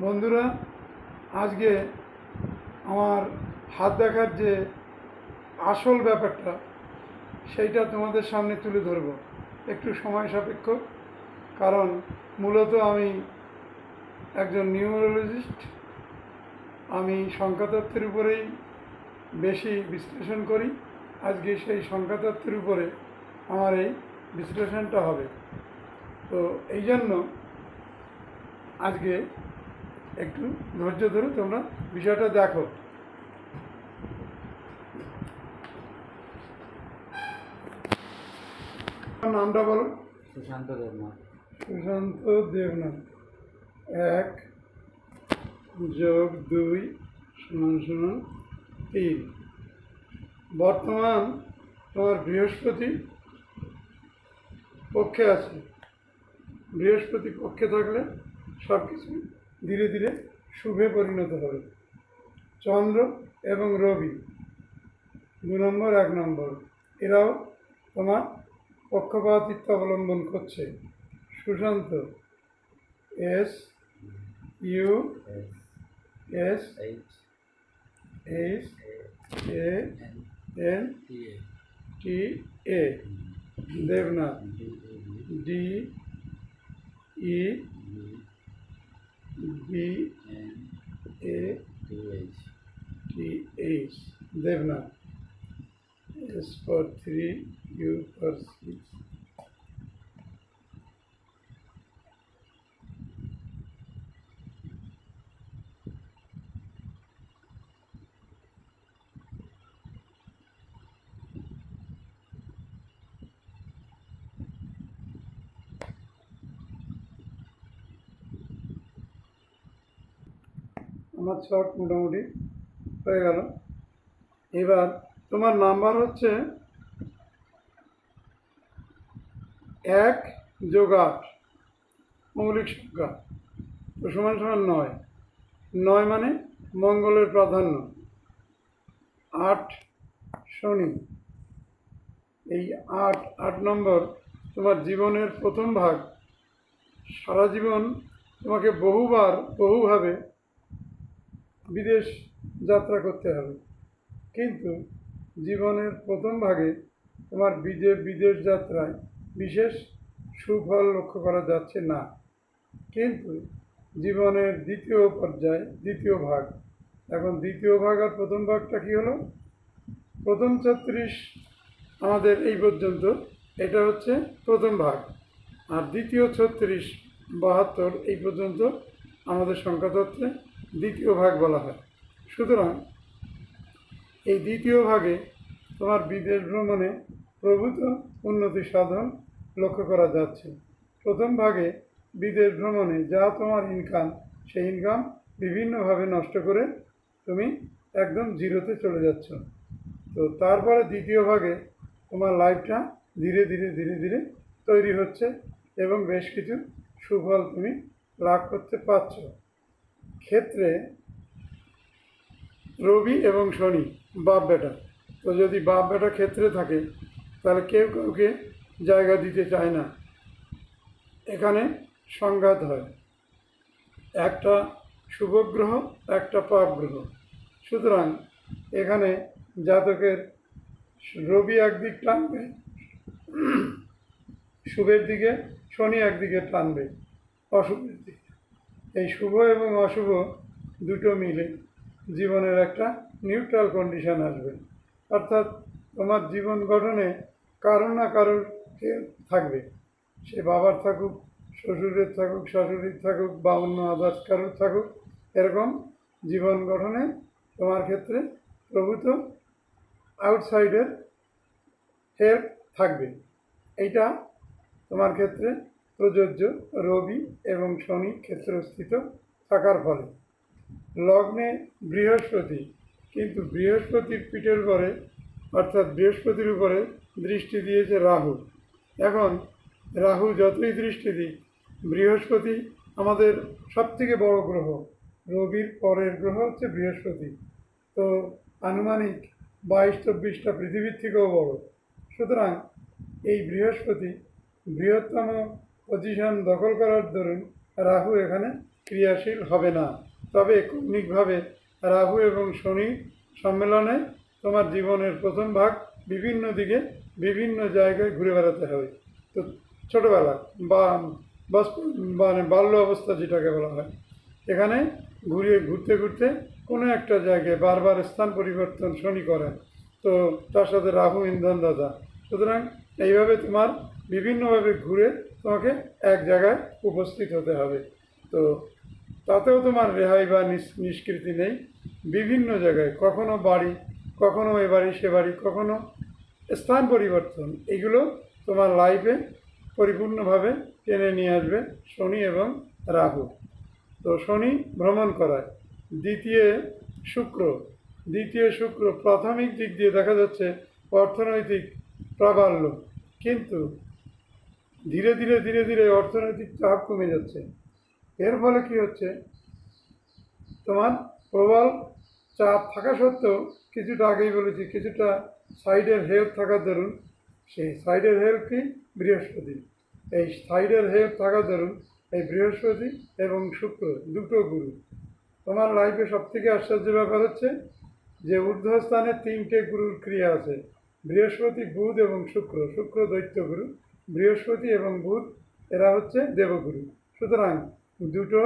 বন্ধুরা, আজকে আমার হাত দেখার যে আসল ব্যাপারটা সেইটা তোমাদের সামনে তুলে ধরব। একটু সময় সাপেক্ষ, কারণ মূলত আমি একজন নিউরোলজিস্ট। আমি সংখ্যাতত্ত্বের উপরেই বেশি বিশ্লেষণ করি। আজকে সেই সংখ্যাতত্ত্বের উপরে আমার এই বিশ্লেষণটা হবে। তো এই জন্য আজকে একটু ধৈর্য ধরে তোমরা বিষয়টা দেখো। নামটা বলো। সুশান্ত দেবনাথ। সুশান্ত দেবনাথ। 1+2=3। বর্তমান তোমার বৃহস্পতি পক্ষে আছে। বৃহস্পতি পক্ষে থাকলে সব কিছু ধীরে ধীরে শুভে পরিণত হবে। চন্দ্র এবং রবি 2 নম্বর 1 নম্বর এরাও তোমার পক্ষপাতিত্ব অবলম্বন করছে। Sushant SUSHANTA, Debnath DEBATH, Debnath. S for 3, U for 6. আমার ছক মোটামুটি হয়ে গেল। এবার তোমার নাম্বার হচ্ছে 1+8, মৌলিক সংখ্যা। তো সমান 9। 9 মানে মঙ্গলের প্রাধান্য। 8 শনি। এই 8 নম্বর তোমার জীবনের প্রথম ভাগ। সারা জীবন তোমাকে বহুভাবে বিদেশ যাত্রা করতে হবে, কিন্তু জীবনের প্রথম ভাগে তোমার বিদেশ যাত্রায় বিশেষ সুফল লক্ষ্য করা যাচ্ছে না। কিন্তু জীবনের দ্বিতীয় পর্যায়ে দ্বিতীয় ভাগ, এখন দ্বিতীয় ভাগ আর প্রথম ভাগটা কী হলো? প্রথম 36 আমাদের এই পর্যন্ত, এটা হচ্ছে প্রথম ভাগ, আর দ্বিতীয় 36-72 এই পর্যন্ত আমাদের সংখ্যাতত্ত্বে দ্বিতীয় ভাগ বলা হয়। সুতরাং এই দ্বিতীয় ভাগে তোমার বিদেশ ভ্রমণে প্রভূত উন্নতি সাধন লক্ষ্য করা যাচ্ছে। প্রথম ভাগে বিদেশ ভ্রমণে যা তোমার ইনকাম, সেই ইনকাম বিভিন্নভাবে নষ্ট করে তুমি একদম জিরোতে চলে যাচ্ছ। তো তারপরে দ্বিতীয় ভাগে তোমার লাইফটা ধীরে ধীরে তৈরি হচ্ছে এবং বেশ কিছু সুফল তুমি লাভ করতে পারছ। ক্ষেত্রে রবি এবং শনি বাপ বেটা। তো যদি বাপ বেটা ক্ষেত্রে থাকে তাহলে কেউ কাউকে জায়গা দিতে চায় না, এখানে সংঘাত হয়। একটা শুভ গ্রহ, একটা পাপ গ্রহ। সুতরাং এখানে জাতকের রবি একদিক টানবে শুভের দিকে, শনি একদিকে টানবে অশুভের দিকে। এই শুভ এবং অশুভ দুটো মিলে জীবনের একটা নিউট্রাল কন্ডিশন আসবে। অর্থাৎ তোমার জীবন গঠনে কারো না কারোর থাকবে, সে বাবার থাকুক, শ্বশুরের থাকুক, শাশুড়ির থাকুক, বা অন্য আদার্স কারোর থাকুক। এরকম জীবন গঠনে তোমার ক্ষেত্রে প্রভূত আউটসাইডের হেল্প থাকবে। এইটা তোমার ক্ষেত্রে প্রযোজ্য রবি এবং শনি ক্ষেত্রস্থিত থাকার ফলে। লগ্নে বৃহস্পতি, কিন্তু বৃহস্পতির পিঠের উপরে অর্থাৎ বৃহস্পতির উপরে দৃষ্টি দিয়েছে রাহু। এখন রাহু যতই দৃষ্টি দিক, বৃহস্পতি আমাদের সবথেকে বড় গ্রহ। রবির পরের গ্রহ হচ্ছে বৃহস্পতি। তো আনুমানিক 22-24টা পৃথিবীর থেকেও বড়। সুতরাং এই বৃহস্পতি বৃহত্তম পজিশন দখল করার দরুন রাহু এখানে ক্রিয়াশীল হবে না। তবে কৌণিকভাবে রাহু এবং শনি সম্মেলনে তোমার জীবনের প্রথম ভাগ বিভিন্ন দিকে বিভিন্ন জায়গায় ঘুরে বেড়াতে হবে। তো ছোটোবেলা বা মানে বাল্য অবস্থা যেটাকে বলা হয়, এখানে ঘুরতে ঘুরতে কোনো একটা জায়গায় বারবার স্থান পরিবর্তন শনি করে, তো তার সাথে রাহু ইন্ধনদাতা। সুতরাং এইভাবে তোমার বিভিন্নভাবে ঘুরে তোমাকে এক জায়গায় উপস্থিত হতে হবে। তো তাতেও তোমার রেহাই বা নিষ্কৃতি নেই। বিভিন্ন জায়গায় কখনো বাড়ি, কখনো এ বাড়ি সে বাড়ি, কখনো স্থান পরিবর্তন, এগুলো তোমার লাইফে পরিপূর্ণভাবে টেনে নিয়ে আসবে শনি এবং রাহু। তো শনি ভ্রমণ করায়। দ্বিতীয় শুক্র প্রাথমিক দিক দিয়ে দেখা যাচ্ছে অর্থনৈতিক প্রাবল্য, কিন্তু ধীরে ধীরে অর্থনৈতিক চাপ কমে যাচ্ছে। এর ফলে কি হচ্ছে, তোমার প্রবল চাপ থাকা সত্ত্বেও কিছুটা আগেই বলেছি, কিছুটা সাইডের হেল্প থাকার দরুন, সেই সাইডের হেল্প কি বৃহস্পতি, এই সাইডের হেল্প থাকার দরুন এই বৃহস্পতি এবং শুক্র দুটো গুরু। তোমার লাইফে সবথেকে আশ্চর্য ব্যাপার হচ্ছে যে ঊর্ধ্বস্থানে তিনটে গুরুর ক্রিয়া আছে, বৃহস্পতি, বুধ এবং শুক্র। শুক্র দৈত্য গুরু, বৃহস্পতি এবং বুধ এরা হচ্ছে দেবগুরু। সুতরাং দুটো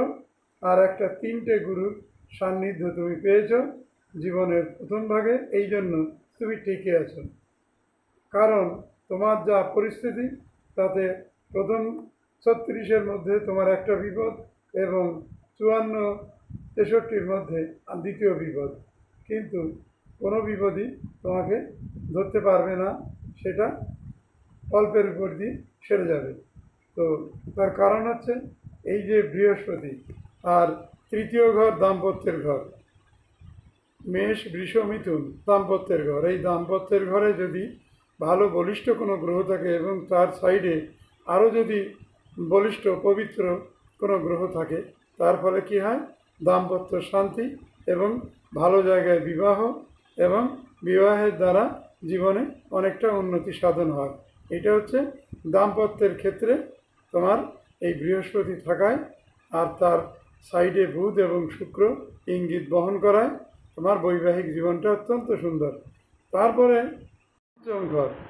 আর একটা তিনটে গুরুর সান্নিধ্য তুমি পেয়েছ জীবনের প্রথম ভাগে, এই জন্য তুমি টিকে আছো। কারণ তোমার যা পরিস্থিতি, তাতে প্রথম 36-এর মধ্যে তোমার একটা বিপদ এবং 54-63-র মধ্যে দ্বিতীয় বিপদ, কিন্তু কোনো বিপদই তোমাকে ধরতে পারবে না, সেটা অল্পের উপর দিয়ে সেরে যাবে। তো তার কারণ হচ্ছে এই যে বৃহস্পতি, আর তৃতীয় ঘর দাম্পত্যের ঘর, মেষ, বৃষ, মিথুন দাম্পত্যের ঘর। এই দাম্পত্যের ঘরে যদি ভালো বলিষ্ঠ কোনো গ্রহ থাকে এবং তার সাইডে আরও যদি বলিষ্ঠ পবিত্র কোনো গ্রহ থাকে, তার ফলে কী হয়, দাম্পত্য শান্তি এবং ভালো জায়গায় বিবাহ এবং বিবাহের দ্বারা জীবনে অনেকটা উন্নতি সাধন হয়। এটা হচ্ছে দাম্পত্যের ক্ষেত্রে তোমার এই বৃহস্পতি থাকায়, আর তার সাইডে বুধ এবং শুক্র ইঙ্গিত বহন করায় তোমার বৈবাহিক জীবনটা অত্যন্ত সুন্দর। তারপরে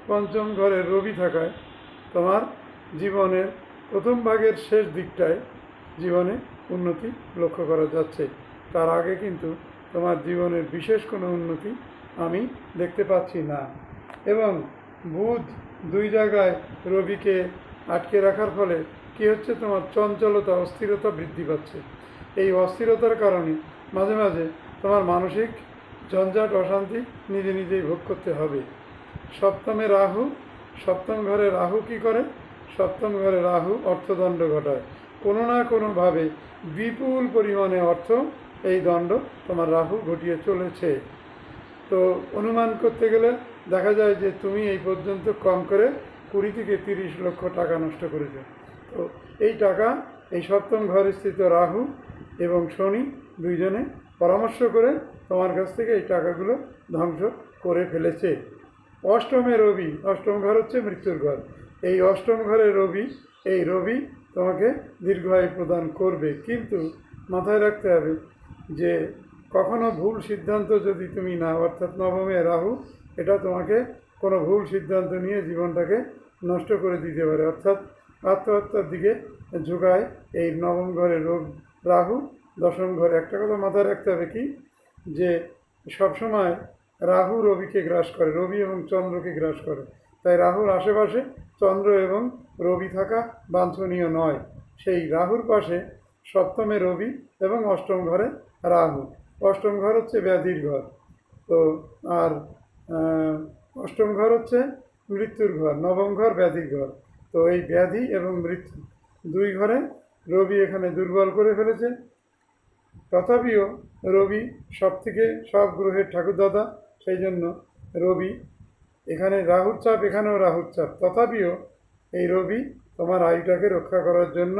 পঞ্চম ঘরে রবি থাকায় তোমার জীবনের প্রথম ভাগের শেষ দিকটায় জীবনে উন্নতি লক্ষ্য করা যাচ্ছে। তার আগে কিন্তু তোমার জীবনের বিশেষ কোনো উন্নতি আমি দেখতে পাচ্ছি না। এবং বুধ দুই জায়গায় রবিকে আটকে রাখার ফলে কী হচ্ছে, তোমার চঞ্চলতা, অস্থিরতা বৃদ্ধি পাচ্ছে। এই অস্থিরতার কারণে মাঝে মাঝে তোমার মানসিক ঝঞ্ঝাট, অশান্তি নিজেই ভোগ করতে হবে। সপ্তম ঘরে রাহু কি করে, সপ্তম ঘরে রাহু অর্থদণ্ড ঘটায়। কোনো না কোনোভাবে বিপুল পরিমাণে অর্থ এই দণ্ড তোমার রাহু ঘটিয়ে চলেছে। তো অনুমান করতে গেলে দেখা যায় যে তুমি এই পর্যন্ত কম করে 20 থেকে 30 লক্ষ টাকা নষ্ট করেছো। তো এই টাকা এই সপ্তম ঘরে স্থিত রাহু এবং শনি দুইজনে পরামর্শ করে তোমার কাছ থেকে এই টাকাগুলো ধ্বংস করে ফেলেছে। অষ্টমে রবি, অষ্টম ঘর হচ্ছে মৃত্যুর ঘর। এই অষ্টম ঘরে রবি, এই রবি তোমাকে দীর্ঘায়ু প্রদান করবে, কিন্তু মাথায় রাখতে হবে যে কখনো ভুল সিদ্ধান্ত যদি তুমি নাও, অর্থাৎ নবমে রাহু, এটা তোমাকে কোনো ভুল সিদ্ধান্ত নিয়ে জীবনটাকে নষ্ট করে দিতে পারে, অর্থাৎ আত্মহত্যার দিকে ঝুঁকায় এই নবম ঘরে রাহু। দশম ঘরে একটা কথা মাথায় রাখতে হবে কি, যে সবসময় রাহু রবিকে গ্রাস করে, রবি এবং চন্দ্রকে গ্রাস করে। তাই রাহুর আশেপাশে চন্দ্র এবং রবি থাকা বাঞ্ছনীয় নয়। সেই রাহুর পাশে সপ্তমে রবি এবং অষ্টম ঘরে রাহু। অষ্টম ঘর হচ্ছে ব্যাধির ঘর। তো আর অষ্টম ঘর হচ্ছে মৃত্যুর ঘর, নবম ঘর ব্যাধির ঘর। তো এই ব্যাধি এবং মৃত্যু দুই ঘরে রবি এখানে দুর্বল করে ফেলেছে। তথাপিও রবি সব গ্রহের ঠাকুরদাদা, সেই জন্য রবি এখানে রাহুর চাপ, এখানেও রাহুর চাপ। তথাপিও এই রবি তোমার আয়ুটাকে রক্ষা করার জন্য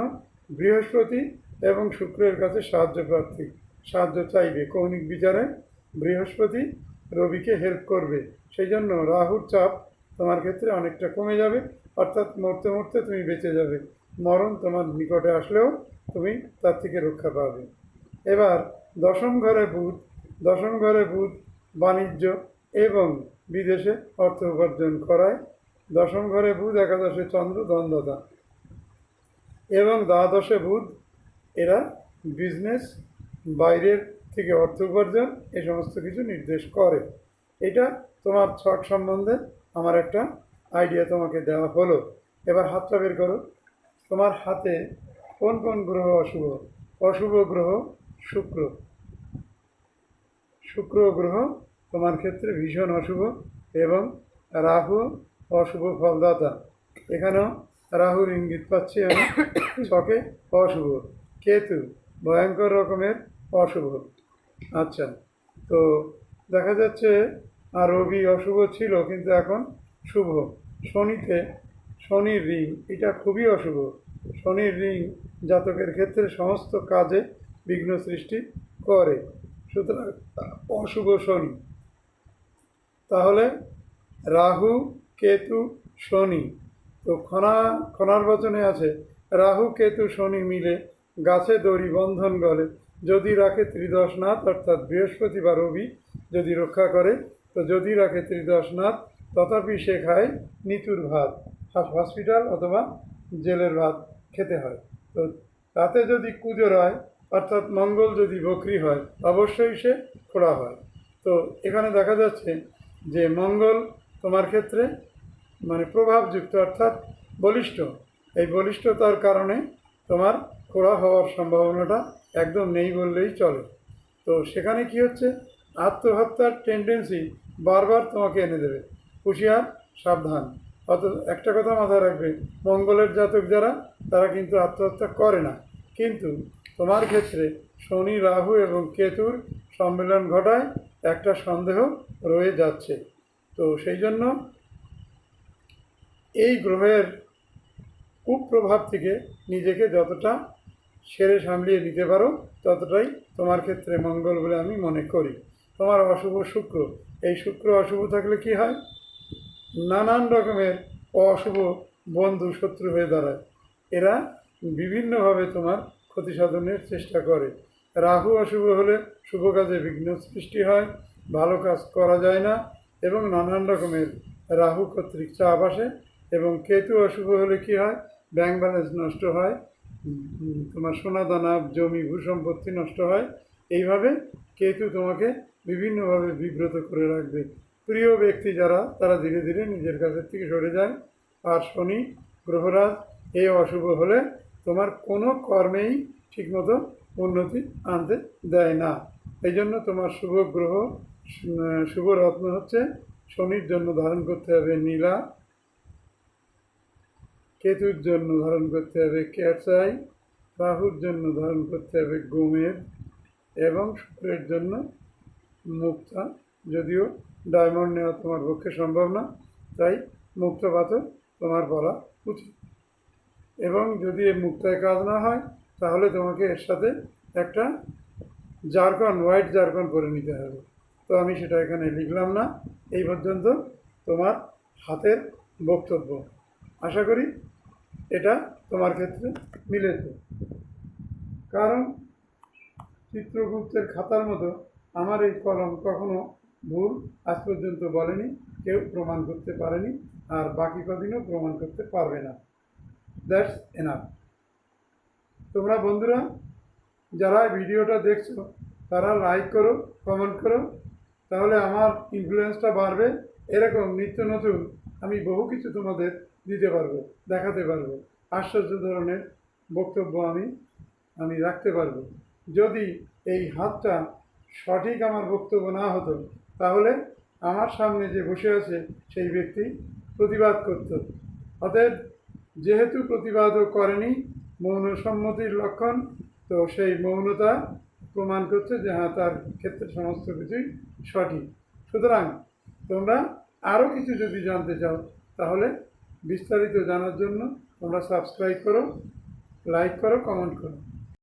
বৃহস্পতি এবং শুক্রের কাছে সাহায্য চাইবে। কৌণিক বিচারে বৃহস্পতি রবিকে হেল্প করবে, সেই জন্য রাহুর চাপ তোমার ক্ষেত্রে অনেকটা কমে যাবে, অর্থাৎ মরতে তুমি বেঁচে যাবে। মরণ তোমার নিকটে আসলেও তুমি তার থেকে রক্ষা পাবে। এবার দশম ঘরে বুধ বাণিজ্য এবং বিদেশে অর্থ উপার্জন করায়। দশম ঘরে বুধ, একাদশে চন্দ্র ধনদাতা এবং দ্বাদশে বুধ, এরা বিজনেস, বাইরের থেকে অর্থ উপার্জন, এই সমস্ত কিছু নির্দেশ করে। এটা তোমার ছক সম্বন্ধে আমার একটা আইডিয়া তোমাকে দেওয়া হলো। এবার হাতটা বের করো। তোমার হাতে কোন কোন গ্রহ অশুভ? অশুভ গ্রহ শুক্র। শুক্র গ্রহ তোমার ক্ষেত্রে ভীষণ অশুভ এবং রাহু অশুভ ফলদাতা। এখানেও রাহুর ইঙ্গিত পাচ্ছি আমি, ছকে অশুভ। কেতু ভয়ঙ্কর রকমের অশুভ। আচ্ছা, তো দেখা যাচ্ছে আর রবি অশুভ ছিল কিন্তু এখন শুভ। শনির রিং, এটা খুবই অশুভ। শনির রিং জাতকের ক্ষেত্রে সমস্ত কাজে বিঘ্ন সৃষ্টি করে, সুতরাং অশুভ শনি। তাহলে রাহু, কেতু, শনি। তো খনার বচনে আছে, রাহু কেতু শনি মিলে গাছে দড়ি বন্ধন গলে, যদি রাখে ত্রিদশনাথ, অর্থাৎ বৃহস্পতি বা রবি যদি রক্ষা করে, তো যদি রাখে ত্রিদশনাথ, তথাপি সে খায় নিতুর ভাত। হসপিটাল অথবা জেলের ভাত খেতে হয়। তো তাতে যদি কুজোর হয়, অর্থাৎ মঙ্গল যদি বকরি হয়, অবশ্যই সে খোড়া হয়। তো এখানে দেখা যাচ্ছে যে মঙ্গল তোমার ক্ষেত্রে মানে প্রভাবযুক্ত, অর্থাৎ বলিষ্ঠ। এই বলিষ্ঠতার কারণে তোমার খোড়া হওয়ার সম্ভাবনাটা একদম নেই বললেই চলে। তো সেখানে কি হচ্ছে, আত্মহত্যার টেন্ডেন্সি বারবার তোমাকে এনে দেবে। হুঁশিয়ার, সাবধান। একটা কথা মাথায় রাখবে, মঙ্গলের জাতক যারা, তারা কিন্তু আত্মহত্যা করে না, কিন্তু তোমার ক্ষেত্রে শনি, রাহু এবং কেতুর সম্মেলন ঘটায় একটা সন্দেহ রয়ে যাচ্ছে। তো সেই জন্য এই গ্রহের কুপ্রভাব থেকে নিজেকে যতটা সেরে সামলিয়ে নিতে পারো, ততটাই তোমার ক্ষেত্রে মঙ্গল বলে আমি মনে করি। তোমার অশুভ শুক্র, এই শুক্র অশুভ থাকলে কি হয়, নানান রকমের অশুভ বন্ধু শত্রু হয়ে দাঁড়ায়। এরা বিভিন্নভাবে তোমার ক্ষতি সাধনের চেষ্টা করে। রাহু অশুভ হলে শুভ কাজে বিঘ্ন সৃষ্টি হয়, ভালো কাজ করা যায় না এবং নানান রকমের রাহু কর্তৃক চাপ আসে। এবং কেতু অশুভ হলে কি হয়, ব্যাংক ব্যালেন্স নষ্ট হয়, তোমার সোনা দানা, জমি, ভূসম্পত্তি নষ্ট হয়। এইভাবে কেতু তোমাকে বিভিন্নভাবে বিব্রত করে রাখবে। প্রিয় ব্যক্তি যারা, তারা ধীরে ধীরে নিজের কাছের থেকে সরে যায়। আর শনি গ্রহরাজ এই অশুভ হলে তোমার কোনো কর্মেই ঠিকমতো উন্নতি আনতে দেয় না। এই জন্য তোমার শুভ গ্রহ, শুভ রত্ন হচ্ছে, শনির জন্য ধারণ করতে হবে নীলা, কেতুর জন্য ধারণ করতে হবে ক্যাটসাই, রাহুর জন্য ধারণ করতে হবে গোমেদ এবং শুক্রের জন্য মুক্তা। যদিও ডায়মন্ড নেওয়া তোমার পক্ষে সম্ভব না, তাই মুক্তা পাথর তোমার বলা উচিত। এবং যদি এই মুক্তায় কাজ না হয়, তাহলে তোমাকে এর সাথে একটা জারকন, হোয়াইট জারকন পরে নিতে হবে। তো আমি সেটা এখানে লিখলাম না। এই পর্যন্ত তোমার হাতের বক্তব্য। আশা করি এটা তোমার ক্ষেত্রে মিলেছে, কারণ চিত্রগুপ্তের খাতার মতো আমার এই কলম কখনো ভুল আজ পর্যন্ত বলেনি, কেউ প্রমাণ করতে পারেনি, আর বাকি কদিনও প্রমাণ করতে পারবে না। That's enough. তোমরা বন্ধুরা যারা ভিডিওটা দেখছো, তারা লাইক করো, কমেন্ট করো, তাহলে আমার ইনফ্লুয়েন্সটা বাড়বে। এরকম নিত্য নতুন আমি বহু কিছু তোমাদের দিতে পারবো, দেখাতে পারবো, আশ্চর্য ধরনের বক্তব্য আমি রাখতে পারবো। যদি এই হাতটা সঠিক আমার বক্তব্য না হতো, তাহলে আমার সামনে যে বসে আছে সেই ব্যক্তি প্রতিবাদ করত। অতএব যেহেতু প্রতিবাদও করেনি, মৌন সম্মতির লক্ষণ, তো সেই মৌনতা প্রমাণ করছে যে হ্যাঁ, তার ক্ষেত্রে সমস্ত কিছুই সঠিক। সুতরাং তোমরা আরও কিছু যদি জানতে চাও, তাহলে বিস্তারিত জানার জন্য তোমরা সাবস্ক্রাইব করো, লাইক করো, কমেন্ট করো।